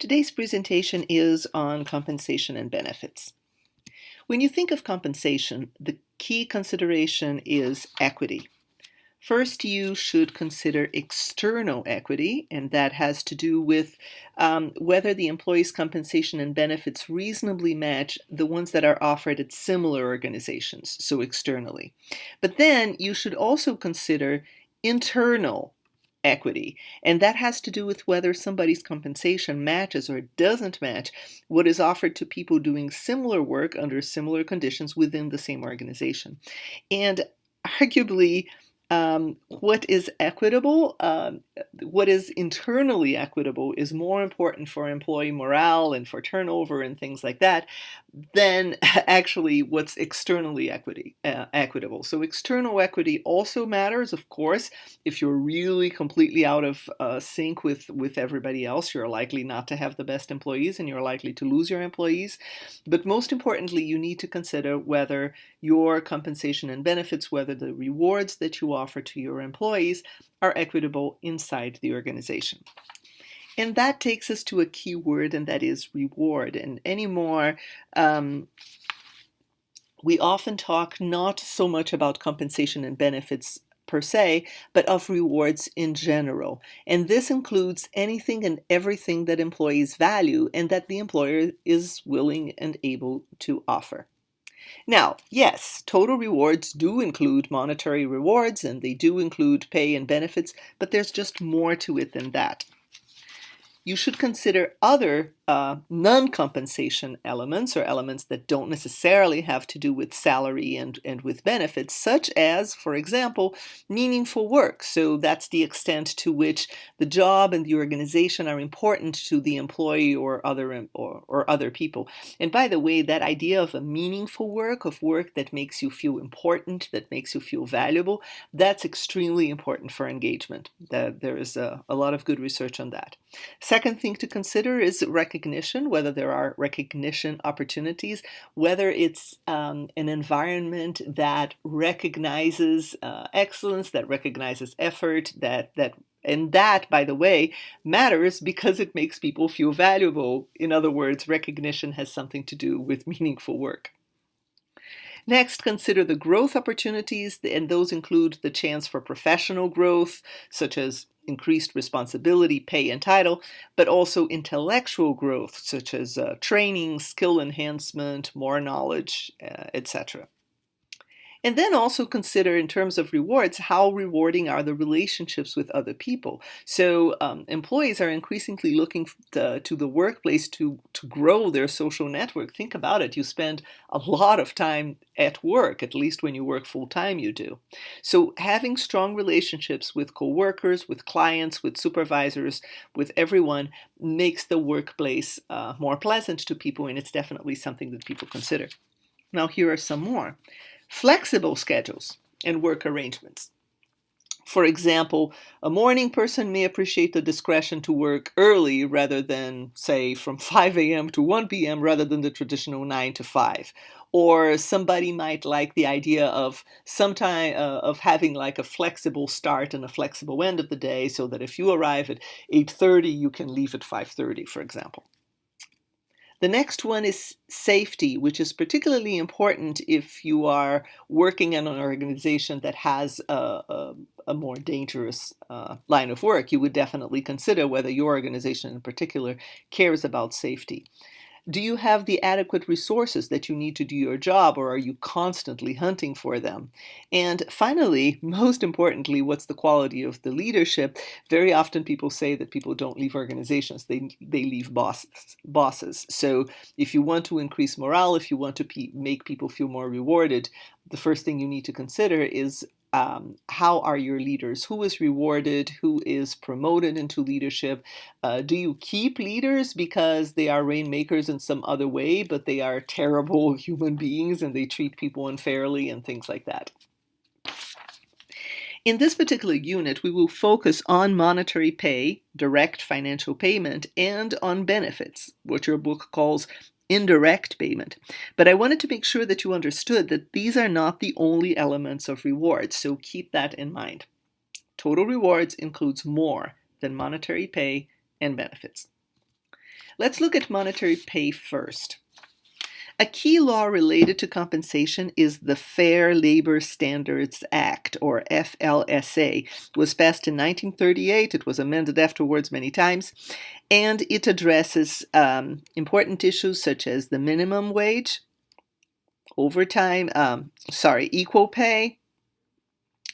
Today's presentation is on compensation and benefits. When you think of compensation, the key consideration is equity. First, you should consider external equity, and that has to do with whether the employee's compensation and benefits reasonably match the ones that are offered at similar organizations, so externally. But then you should also consider internal equity, and that has to do with whether somebody's compensation matches or doesn't match what is offered to people doing similar work under similar conditions within the same organization. And arguably, what is equitable, what is internally equitable is more important for employee morale and for turnover and things like that than actually what's externally equitable. So external equity also matters, of course. If you're really completely out of sync with everybody else, you're likely not to have the best employees and you're likely to lose your employees. But most importantly, you need to consider whether your compensation and benefits, whether the rewards that you offer to your employees are equitable inside the organization. And that takes us to a key word, and that is reward. And anymore, we often talk not so much about compensation and benefits per se, but of rewards in general. And this includes anything and everything that employees value and that the employer is willing and able to offer. Now, yes, total rewards do include monetary rewards and they do include pay and benefits, but there's just more to it than that. You should consider other non-compensation elements or elements that don't necessarily have to do with salary and with benefits, such as, for example, meaningful work. So that's the extent to which the job and the organization are important to the employee or other people. And by the way, that idea of a meaningful work, of work that makes you feel important, that makes you feel valuable, that's extremely important for engagement. There is a lot of good research on that. Second thing to consider is recognition, whether there are recognition opportunities, whether it's an environment that recognizes excellence, that recognizes effort, and that, by the way, matters because it makes people feel valuable. In other words, recognition has something to do with meaningful work. Next, consider the growth opportunities, and those include the chance for professional growth, such as increased responsibility, pay, and title, but also intellectual growth, such as training, skill enhancement, more knowledge, etc. And then also consider, in terms of rewards, how rewarding are the relationships with other people. So employees are increasingly looking to the workplace to grow their social network. Think about it. You spend a lot of time at work, at least when you work full-time you do. So having strong relationships with coworkers, with clients, with supervisors, with everyone makes the workplace more pleasant to people, and it's definitely something that people consider. Now here are some more. Flexible schedules and work arrangements. For example, a morning person may appreciate the discretion to work early rather than, say, from 5 a.m. to 1 p.m. rather than the traditional 9 to 5. Or somebody might like the idea of of having like a flexible start and a flexible end of the day, so that if you arrive at 8:30, you can leave at 5:30, for example. The next one is safety, which is particularly important if you are working in an organization that has a more dangerous line of work. You would definitely consider whether your organization in particular cares about safety. Do you have the adequate resources that you need to do your job, or are you constantly hunting for them? And finally, most importantly, what's the quality of the leadership? Very often people say that people don't leave organizations, they leave bosses. So if you want to increase morale, if you want to make people feel more rewarded, the first thing you need to consider is how are your leaders? Who is rewarded? Who is promoted into leadership? Do you keep leaders because they are rainmakers in some other way, but they are terrible human beings and they treat people unfairly and things like that? In this particular unit, we will focus on monetary pay, direct financial payment, and on benefits, what your book calls indirect payment. But I wanted to make sure that you understood that these are not the only elements of rewards, so keep that in mind. Total rewards includes more than monetary pay and benefits. Let's look at monetary pay first. A key law related to compensation is the Fair Labor Standards Act, or FLSA. It was passed in 1938. It was amended afterwards many times, and it addresses important issues such as the minimum wage, equal pay,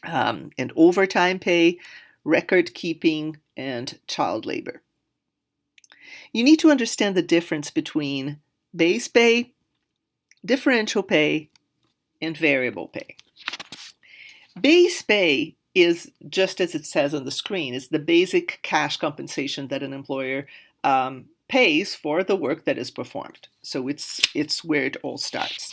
and overtime pay, record keeping, and child labor. You need to understand the difference between base pay, differential pay, and variable pay. Base pay is, just as it says on the screen, is the basic cash compensation that an employer pays for the work that is performed. So it's where it all starts.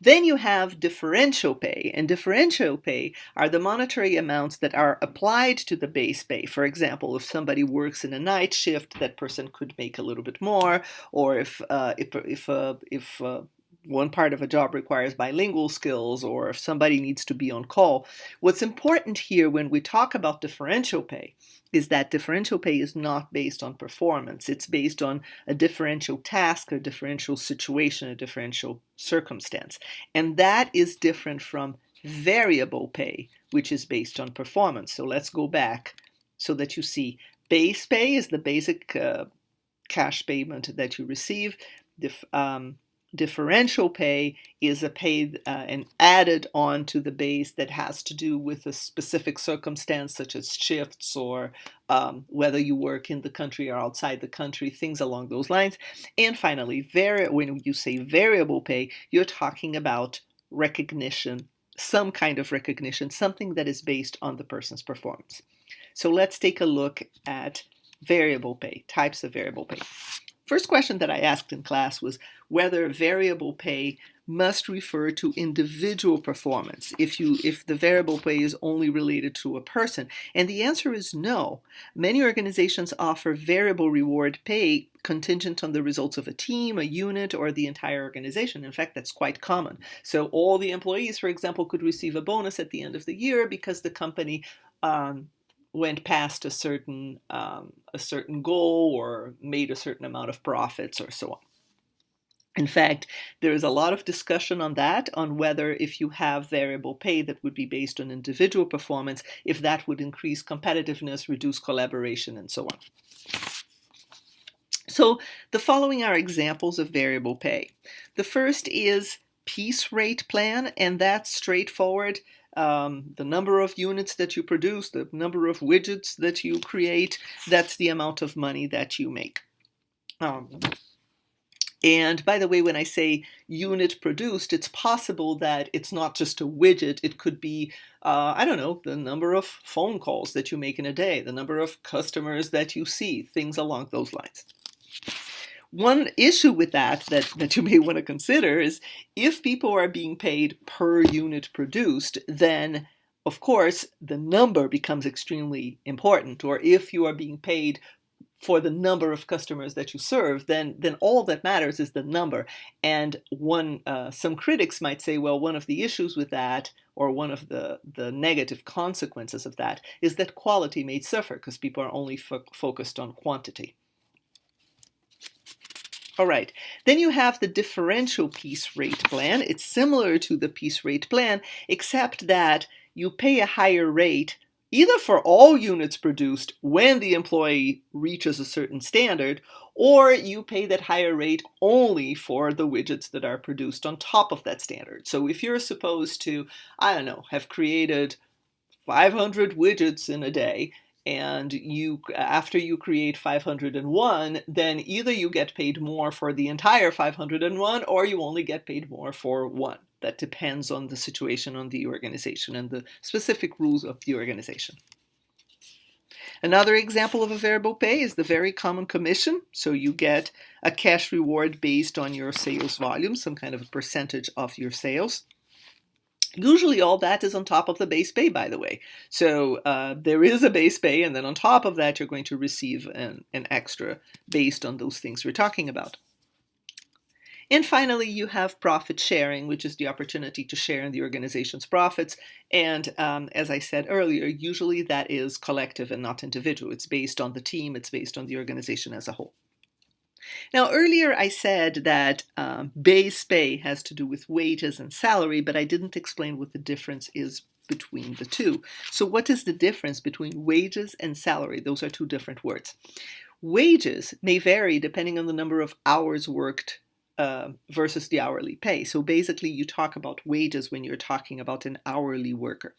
Then you have differential pay, and differential pay are the monetary amounts that are applied to the base pay. For example, if somebody works in a night shift, that person could make a little bit more, or if one part of a job requires bilingual skills, or if somebody needs to be on call. What's important here when we talk about differential pay is that differential pay is not based on performance. It's based on a differential task, a differential situation, a differential circumstance. And that is different from variable pay, which is based on performance. So let's go back so that you see base pay is the basic cash payment that you receive. Differential pay is a pay and added on to the base that has to do with a specific circumstance, such as shifts or whether you work in the country or outside the country, things along those lines. And finally, when you say variable pay, you're talking about recognition, some kind of recognition, something that is based on the person's performance. So let's take a look at variable pay, types of variable pay. First question that I asked in class was whether variable pay must refer to individual performance if the variable pay is only related to a person. And the answer is no. Many organizations offer variable reward pay contingent on the results of a team, a unit, or the entire organization. In fact, that's quite common. So all the employees, for example, could receive a bonus at the end of the year because the company went past a certain goal or made a certain amount of profits or so on. In fact, there is a lot of discussion on that, on whether if you have variable pay that would be based on individual performance, if that would increase competitiveness, reduce collaboration, and so on. So the following are examples of variable pay. The first is piece rate plan, and that's straightforward. The number of units that you produce, the number of widgets that you create, that's the amount of money that you make. And by the way, when I say unit produced, it's possible that it's not just a widget. It could be, the number of phone calls that you make in a day, the number of customers that you see, things along those lines. One issue with that you may want to consider is if people are being paid per unit produced, then of course the number becomes extremely important. Or if you are being paid for the number of customers that you serve, then all that matters is the number. And some critics might say, well, one of the issues with that, or one of the negative consequences of that, is that quality may suffer because people are only focused on quantity. All right, then you have the differential piece rate plan. It's similar to the piece rate plan, except that you pay a higher rate either for all units produced when the employee reaches a certain standard, or you pay that higher rate only for the widgets that are produced on top of that standard. So if you're supposed to, have created 500 widgets in a day, and after you create 501, then either you get paid more for the entire 501 or you only get paid more for one. That depends on the situation on the organization and the specific rules of the organization. Another example of a variable pay is the very common commission. So you get a cash reward based on your sales volume, some kind of a percentage of your sales. Usually all that is on top of the base pay, by the way. So there is a base pay, and then on top of that, you're going to receive an extra based on those things we're talking about. And finally, you have profit sharing, which is the opportunity to share in the organization's profits. And as I said earlier, usually that is collective and not individual. It's based on the team, it's based on the organization as a whole. Now, earlier I said that base pay has to do with wages and salary, but I didn't explain what the difference is between the two. So what is the difference between wages and salary? Those are two different words. Wages may vary depending on the number of hours worked versus the hourly pay. So basically, you talk about wages when you're talking about an hourly worker.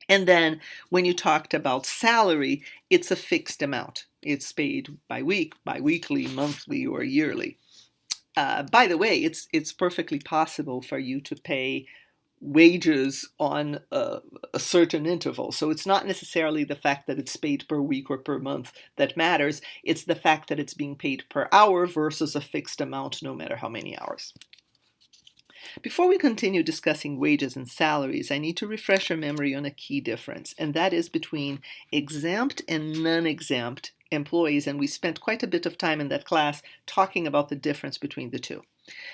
And then when you talked about salary, it's a fixed amount. It's paid by week, bi-weekly, monthly, or yearly. By the way, it's perfectly possible for you to pay wages on a certain interval. So it's not necessarily the fact that it's paid per week or per month that matters. It's the fact that it's being paid per hour versus a fixed amount no matter how many hours. Before we continue discussing wages and salaries, I need to refresh your memory on a key difference, and that is between exempt and non-exempt employees, and we spent quite a bit of time in that class talking about the difference between the two.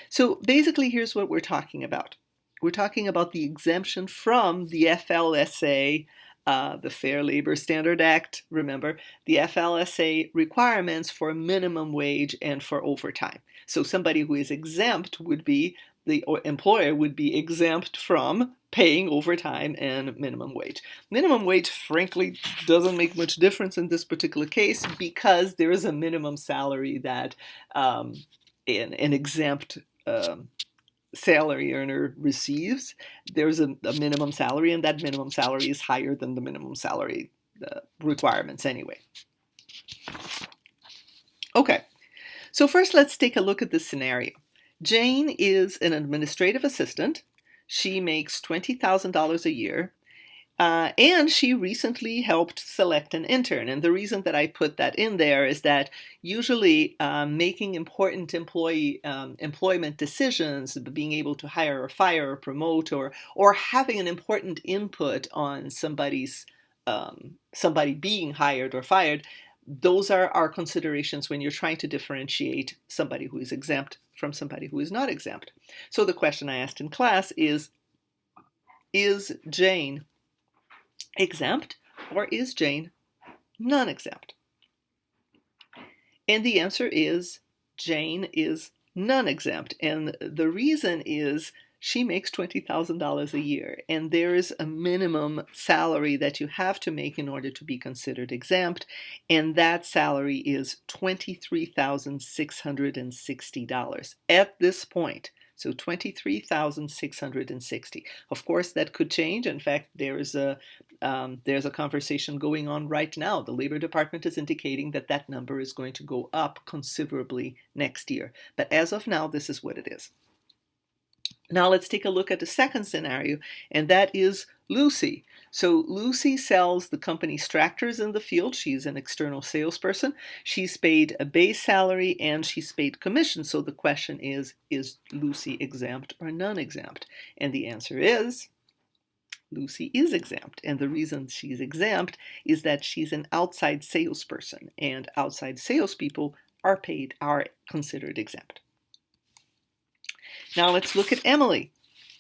So basically, here's what we're talking about. We're talking about the exemption from the FLSA, the Fair Labor Standard Act, remember, the FLSA requirements for minimum wage and for overtime. So somebody who is exempt would be, the employer would be exempt from paying overtime and minimum wage. Minimum wage, frankly, doesn't make much difference in this particular case because there is a minimum salary that an exempt salary earner receives. There's a minimum salary, and that minimum salary is higher than the minimum salary requirements anyway. Okay, so first let's take a look at this scenario. Jane is an administrative assistant. She makes $20,000 a year. And she recently helped select an intern. And the reason that I put that in there is that usually making important employment decisions, being able to hire or fire or promote, or having an important input on somebody being hired or fired, those are our considerations when you're trying to differentiate somebody who is exempt from somebody who is not exempt. So the question I asked in class is Jane exempt or is Jane non-exempt? And the answer is Jane is non-exempt. And the reason is she makes $20,000 a year, and there is a minimum salary that you have to make in order to be considered exempt, and that salary is $23,660 at this point. So $23,660. Of course, that could change. In fact, there's a conversation going on right now. The Labor Department is indicating that that number is going to go up considerably next year. But as of now, this is what it is. Now let's take a look at the second scenario, and that is Lucy. So Lucy sells the company's tractors in the field. She's an external salesperson. She's paid a base salary and she's paid commission. So the question is Lucy exempt or non-exempt? And the answer is Lucy is exempt. And the reason she's exempt is that she's an outside salesperson, and outside salespeople are considered exempt. Now let's look at Emily.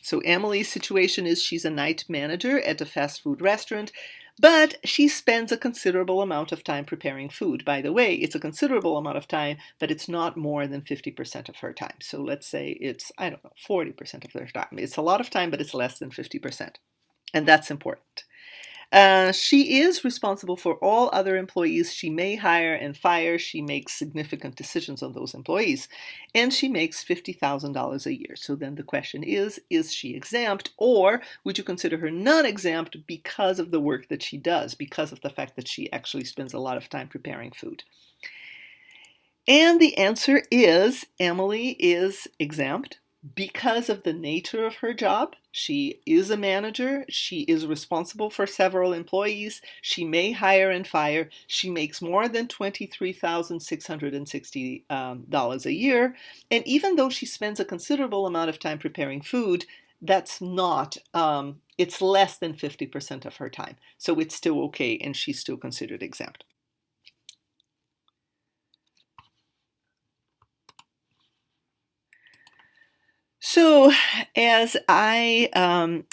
So Emily's situation is she's a night manager at a fast food restaurant, but she spends a considerable amount of time preparing food. By the way, it's a considerable amount of time, but it's not more than 50% of her time. So let's say it's, 40% of her time. It's a lot of time, but it's less than 50%. And that's important. She is responsible for all other employees she may hire and fire. She makes significant decisions on those employees, and she makes $50,000 a year. So then the question is she exempt, or would you consider her non-exempt because of the work that she does, because of the fact that she actually spends a lot of time preparing food? And the answer is Emily is exempt. Because of the nature of her job. She is a manager. She is responsible for several employees. She may hire and fire. She makes more than $23,660 a year. And even though she spends a considerable amount of time preparing food, that's not, it's less than 50% of her time. So it's still okay, and she's still considered exempt. So, as I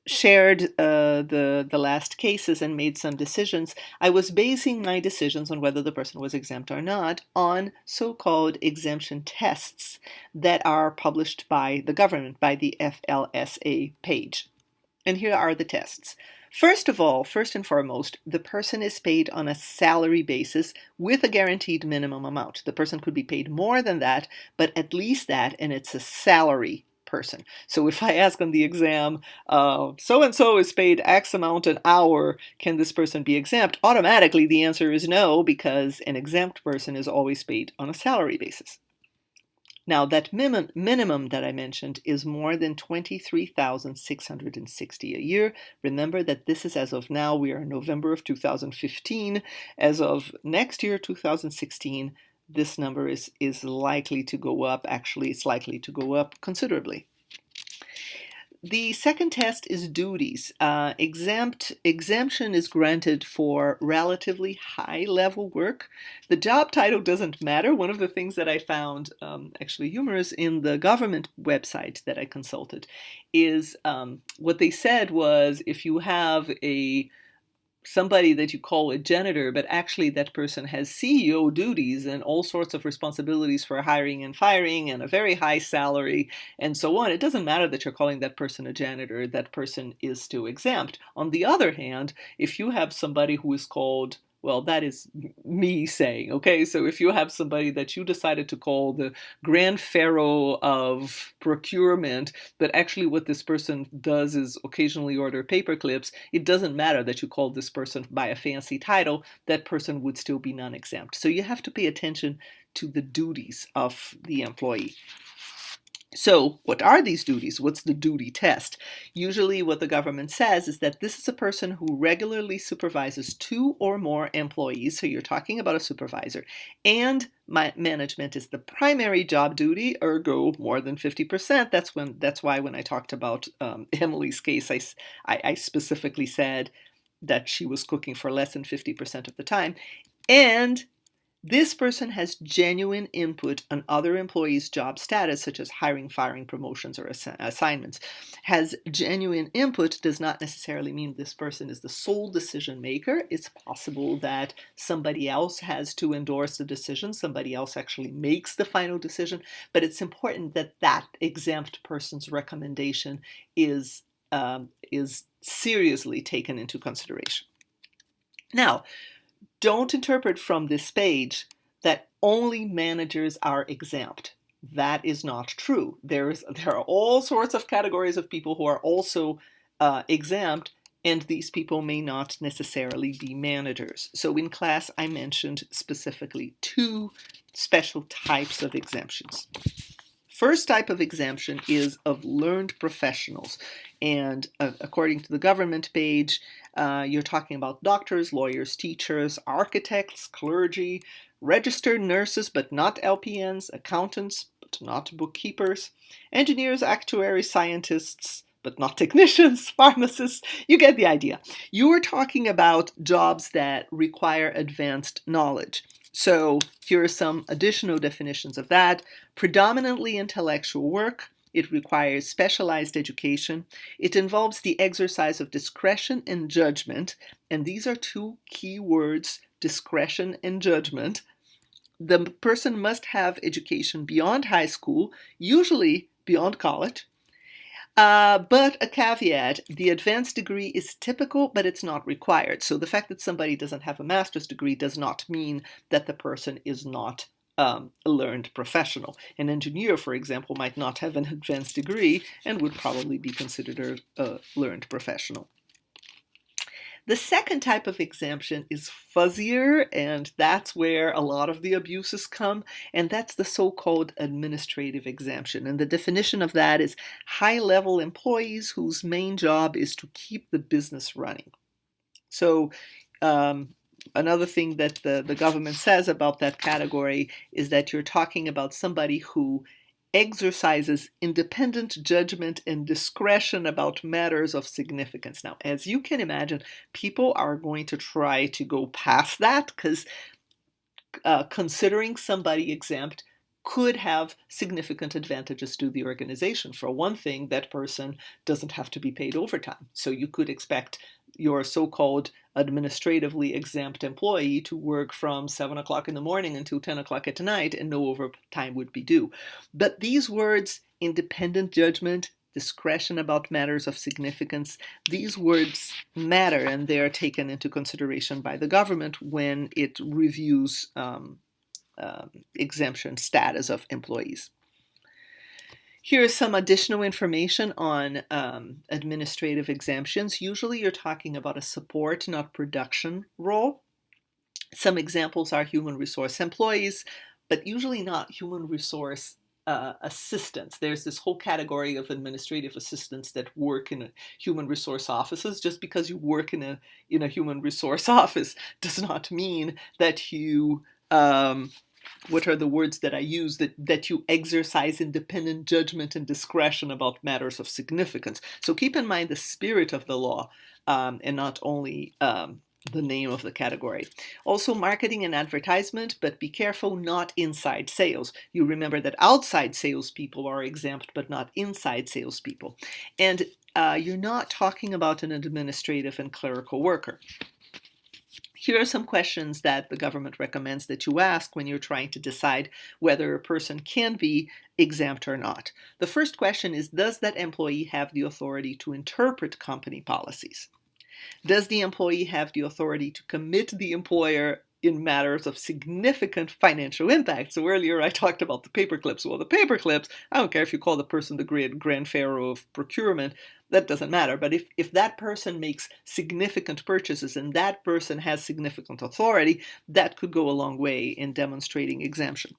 shared the last cases and made some decisions, I was basing my decisions on whether the person was exempt or not on so-called exemption tests that are published by the government, by the FLSA page. And here are the tests. First of all, first and foremost, the person is paid on a salary basis with a guaranteed minimum amount. The person could be paid more than that, but at least that, and it's a salary person. So if I ask on the exam, so-and-so is paid X amount an hour, can this person be exempt? Automatically the answer is no, because an exempt person is always paid on a salary basis. Now, that minimum that I mentioned is more than $23,660 a year. Remember that this is as of now. We are in November of 2015. As of next year, 2016, this number is likely to go up. Actually, it's likely to go up considerably. The second test is duties. Exemption is granted for relatively high-level work. The job title doesn't matter. One of the things that I found actually humorous in the government website that I consulted is what they said was if you have somebody that you call a janitor, but actually that person has CEO duties and all sorts of responsibilities for hiring and firing and a very high salary and so on. It doesn't matter that you're calling that person a janitor, that person is still exempt. On the other hand, if you have somebody who is called, well, that is me saying, okay, so if you have somebody that you decided to call the Grand Pharaoh of procurement, but actually what this person does is occasionally order paper clips, it doesn't matter that you called this person by a fancy title, that person would still be non-exempt. So you have to pay attention to the duties of the employee. So what are these duties? What's the duty test? Usually what the government says is that this is a person who regularly supervises 2 or more employees, so you're talking about a supervisor, and management is the primary job duty, ergo more than 50%. That's why when I talked about Emily's case, I specifically said that she was cooking for less than 50% of the time. And this person has genuine input on other employees' job status, such as hiring, firing, promotions, or assignments. Has genuine input does not necessarily mean this person is the sole decision maker. It's possible that somebody else has to endorse the decision. Somebody else actually makes the final decision. But it's important that that exempt person's recommendation is seriously taken into consideration. Now, don't interpret from this page that only managers are exempt. That is not true. There are all sorts of categories of people who are also exempt, and these people may not necessarily be managers. So in class, I mentioned specifically 2 special types of exemptions. First type of exemption is of learned professionals. And according to the government page, you're talking about doctors, lawyers, teachers, architects, clergy, registered nurses, but not LPNs, accountants, but not bookkeepers, engineers, actuaries, scientists, but not technicians, pharmacists. You get the idea. You are talking about jobs that require advanced knowledge. So here are some additional definitions of that. Predominantly intellectual work. It requires specialized education. It involves the exercise of discretion and judgment. And these are 2 key words, discretion and judgment. The person must have education beyond high school, usually beyond college. But a caveat, the advanced degree is typical, but it's not required. So the fact that somebody doesn't have a master's degree does not mean that the person is not a learned professional. An engineer, for example, might not have an advanced degree and would probably be considered a learned professional. The second type of exemption is fuzzier, and that's where a lot of the abuses come, and that's the so-called administrative exemption. And the definition of that is high-level employees whose main job is to keep the business running. So another thing that the government says about that category is that you're talking about somebody who exercises independent judgment and discretion about matters of significance. Now, as you can imagine, people are going to try to go past that because considering somebody exempt could have significant advantages to the organization. For one thing, that person doesn't have to be paid overtime. So you could expect your so-called administratively exempt employee to work from 7 o'clock in the morning until 10 o'clock at night, and no overtime would be due. But these words, independent judgment, discretion about matters of significance, these words matter, and they are taken into consideration by the government when it reviews exemption status of employees. Here is some additional information on administrative exemptions. Usually you're talking about a support, not production role. Some examples are human resource employees, but usually not human resource assistants. There's this whole category of administrative assistants that work in human resource offices. Just because you work in a human resource office does not mean that you what are the words that I use, that you exercise independent judgment and discretion about matters of significance. So keep in mind the spirit of the law and not only the name of the category. Also marketing and advertisement, but be careful, not inside sales. You remember that outside salespeople are exempt, but not inside salespeople. And you're not talking about an administrative and clerical worker. Here are some questions that the government recommends that you ask when you're trying to decide whether a person can be exempt or not. The first question is, does that employee have the authority to interpret company policies? Does the employee have the authority to commit the employer in matters of significant financial impact? So earlier I talked about the paperclips. Well, the paperclips, I don't care if you call the person the great grand pharaoh of procurement, that doesn't matter. But if that person makes significant purchases and that person has significant authority, that could go a long way in demonstrating exemption.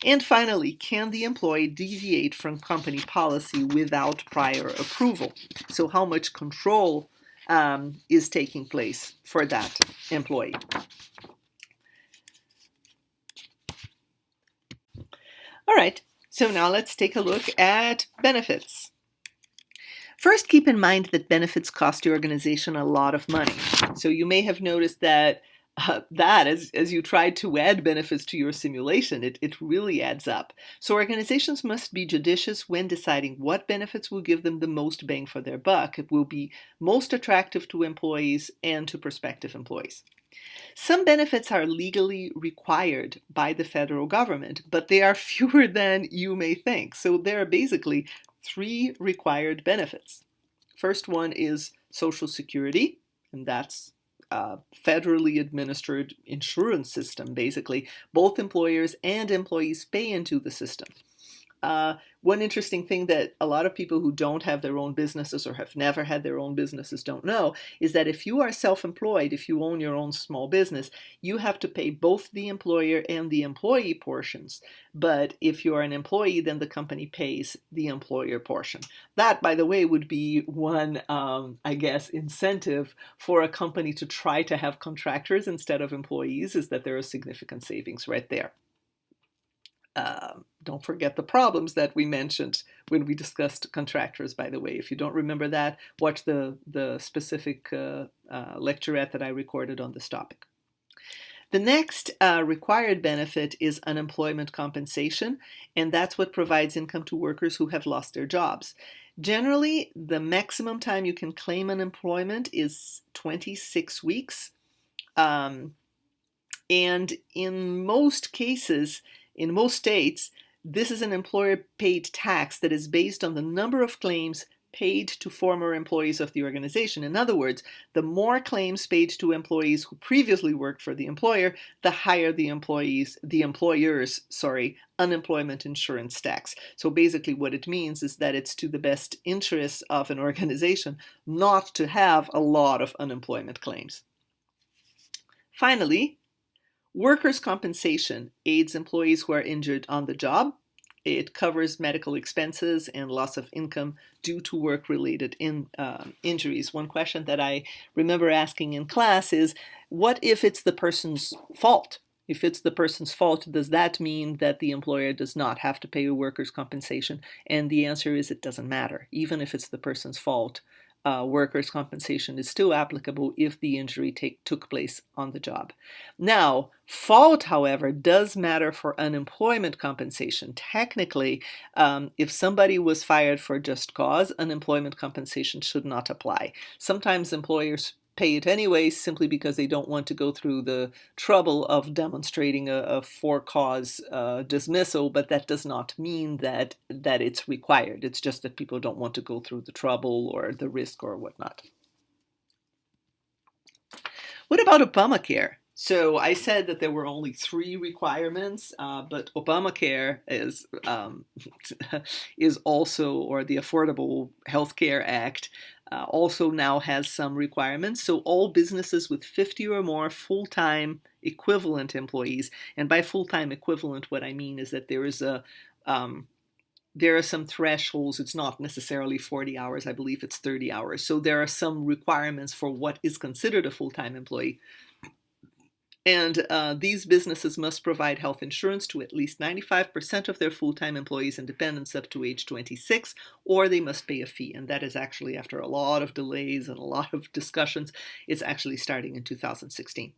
And finally, can the employee deviate from company policy without prior approval? So how much control is taking place for that employee? All right, so now let's take a look at benefits. First, keep in mind that benefits cost your organization a lot of money. So you may have noticed that as you try to add benefits to your simulation, it really adds up. So organizations must be judicious when deciding what benefits will give them the most bang for their buck. It will be most attractive to employees and to prospective employees. Some benefits are legally required by the federal government, but they are fewer than you may think. So there are basically 3 required benefits. First one is Social Security, and that's a federally administered insurance system, basically. Both employers and employees pay into the system. One interesting thing that a lot of people who don't have their own businesses or have never had their own businesses don't know is that if you are self-employed, if you own your own small business, you have to pay both the employer and the employee portions. But if you are an employee, then the company pays the employer portion. That, by the way, would be one, I guess, incentive for a company to try to have contractors instead of employees, is that there are significant savings right there. Don't forget the problems that we mentioned when we discussed contractors, by the way. If you don't remember that, watch the specific lecturette that I recorded on this topic. The next required benefit is unemployment compensation, and that's what provides income to workers who have lost their jobs. Generally, the maximum time you can claim unemployment is 26 weeks. And in most cases, in most states, this is an employer-paid tax that is based on the number of claims paid to former employees of the organization. In other words, the more claims paid to employees who previously worked for the employer, the higher the employer's unemployment insurance tax. So basically what it means is that it's to the best interest of an organization not to have a lot of unemployment claims. Finally, workers' compensation aids employees who are injured on the job. It covers medical expenses and loss of income due to work-related injuries. One question that I remember asking in class is, what if it's the person's fault? If it's the person's fault, does that mean that the employer does not have to pay a workers' compensation? And the answer is it doesn't matter. Even if it's the person's fault, workers' compensation is still applicable if the injury took place on the job. Now, fault, however, does matter for unemployment compensation. Technically, if somebody was fired for just cause, unemployment compensation should not apply. Sometimes employers pay it anyway simply because they don't want to go through the trouble of demonstrating a for-cause dismissal, but that does not mean that it's required. It's just that people don't want to go through the trouble or the risk or whatnot. What about Obamacare? So I said that there were only 3 requirements, but Obamacare is also, or the Affordable Health Care Act, also now has some requirements. So all businesses with 50 or more full-time equivalent employees, and by full-time equivalent, what I mean is that there are some thresholds. It's not necessarily 40 hours. I believe it's 30 hours. So there are some requirements for what is considered a full-time employee. And these businesses must provide health insurance to at least 95% of their full-time employees and dependents up to age 26, or they must pay a fee. And that is actually, after a lot of delays and a lot of discussions, it's actually starting in 2016.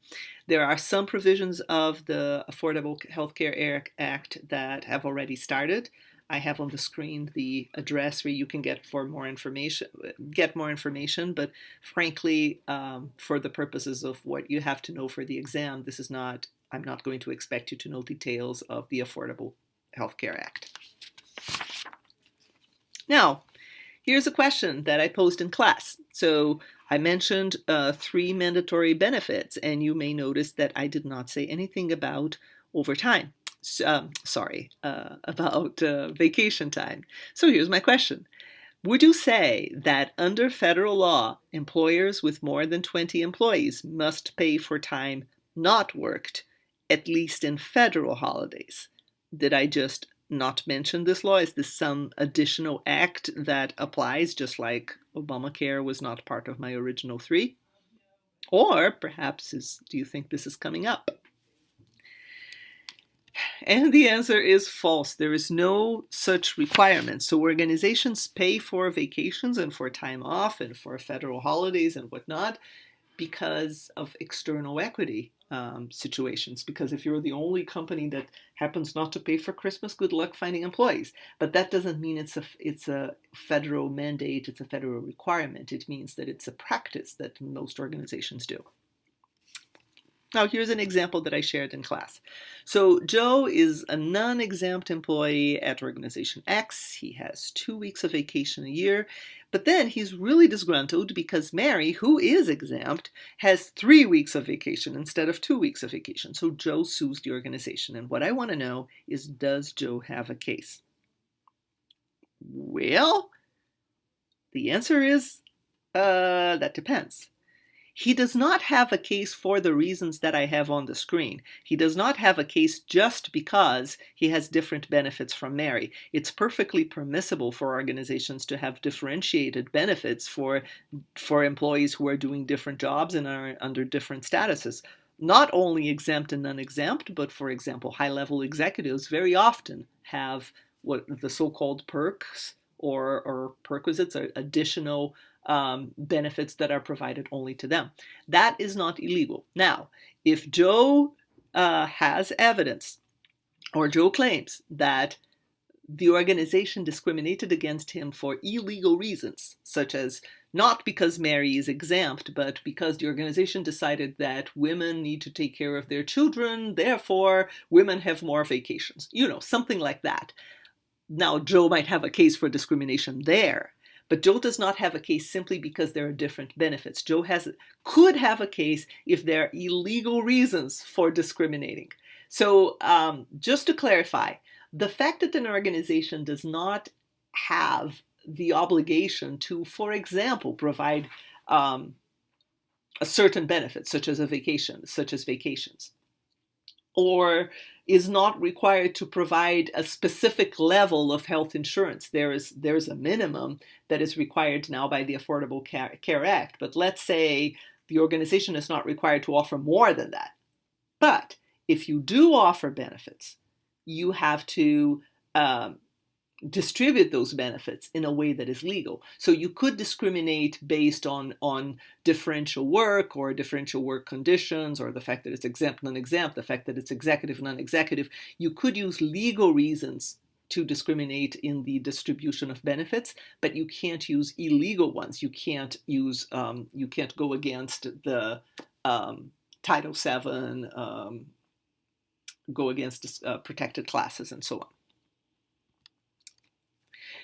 There are some provisions of the Affordable Health Care Act that have already started. I have on the screen the address where you can get more information, but frankly, for the purposes of what you have to know for the exam, I'm not going to expect you to know details of the Affordable Health Care Act. Now, here's a question that I posed in class. So I mentioned 3 mandatory benefits, and you may notice that I did not say anything about overtime. About vacation time. So here's my question. Would you say that under federal law, employers with more than 20 employees must pay for time not worked, at least in federal holidays? Did I just not mention this law? Is this some additional act that applies, just like Obamacare was not part of my original 3? Or perhaps do you think this is coming up? And the answer is false. There is no such requirement. So organizations pay for vacations and for time off and for federal holidays and whatnot because of external equity situations. Because if you're the only company that happens not to pay for Christmas, good luck finding employees. But that doesn't mean it's a federal mandate, it's a federal requirement. It means that it's a practice that most organizations do. Now, here's an example that I shared in class. So Joe is a non-exempt employee at organization X. He has 2 weeks of vacation a year, but then he's really disgruntled because Mary, who is exempt, has 3 weeks of vacation instead of 2 weeks of vacation. So Joe sues the organization. And what I want to know is, does Joe have a case? Well, the answer is, that depends. He does not have a case for the reasons that I have on the screen. He does not have a case just because he has different benefits from Mary. It's perfectly permissible for organizations to have differentiated benefits for employees who are doing different jobs and are under different statuses. Not only exempt and non-exempt, but for example, high-level executives very often have what the so-called perks or perquisites, or additional benefits that are provided only to them. That is not illegal. Now, if Joe has evidence, or Joe claims that the organization discriminated against him for illegal reasons, such as not because Mary is exempt, but because the organization decided that women need to take care of their children, therefore women have more vacations, something like that. Now, Joe might have a case for discrimination there, but Joe does not have a case simply because there are different benefits. Joe could have a case if there are illegal reasons for discriminating. So just to clarify, the fact that an organization does not have the obligation to, for example, provide a certain benefit, such as vacations, or is not required to provide a specific level of health insurance. There's a minimum that is required now by the Affordable Care Act, but let's say the organization is not required to offer more than that. But if you do offer benefits, you have to distribute those benefits in a way that is legal. So you could discriminate based on differential work or differential work conditions, or the fact that it's exempt, non-exempt, the fact that it's executive, non-executive. You could use legal reasons to discriminate in the distribution of benefits, but you can't use illegal ones. You can't use, you can't go against the Title VII, go against protected classes, and so on.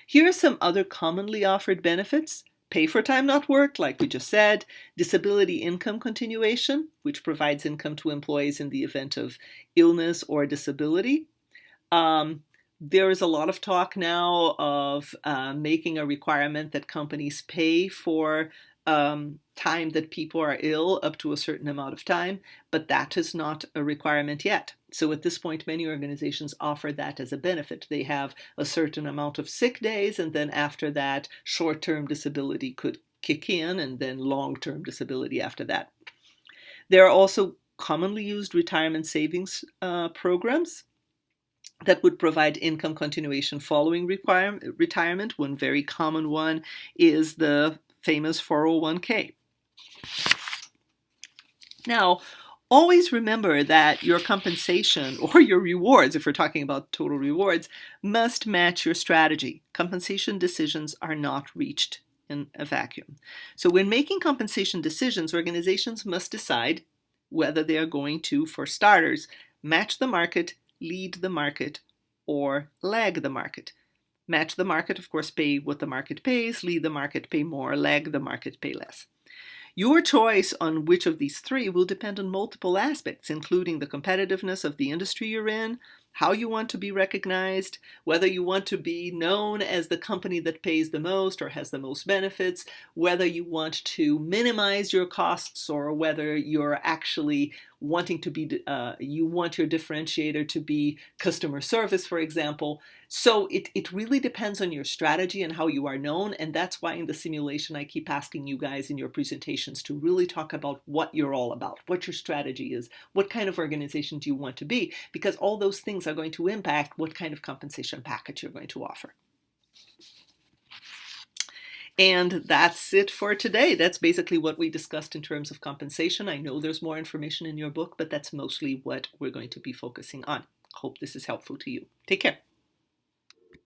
Here are some other commonly offered benefits. Pay for time not worked, like we just said. Disability income continuation, which provides income to employees in the event of illness or disability. There is a lot of talk now of making a requirement that companies pay for time that people are ill up to a certain amount of time, but that is not a requirement yet. So at this point, many organizations offer that as a benefit. They have a certain amount of sick days, and then after that, short-term disability could kick in, and then long-term disability after that. There are also commonly used retirement savings programs that would provide income continuation following retirement. One very common one is the famous 401k. Now, always remember that your compensation or your rewards, if we're talking about total rewards, must match your strategy. Compensation decisions are not reached in a vacuum. So when making compensation decisions, organizations must decide whether they are going to, for starters, match the market, lead the market, or lag the market. Match the market, of course, pay what the market pays. Lead the market, pay more. Lag the market, pay less. Your choice on which of these three will depend on multiple aspects, including the competitiveness of the industry you're in, how you want to be recognized, whether you want to be known as the company that pays the most or has the most benefits, whether you want to minimize your costs, or whether you're actually wanting to be, you want your differentiator to be customer service, for example. So it really depends on your strategy and how you are known, and that's why in the simulation I keep asking you guys in your presentations to really talk about what you're all about, what your strategy is, what kind of organization do you want to be, because all those things are going to impact what kind of compensation package you're going to offer. And that's it for today. That's basically what we discussed in terms of compensation. I know there's more information in your book, but that's mostly what we're going to be focusing on. Hope this is helpful to you. Take care.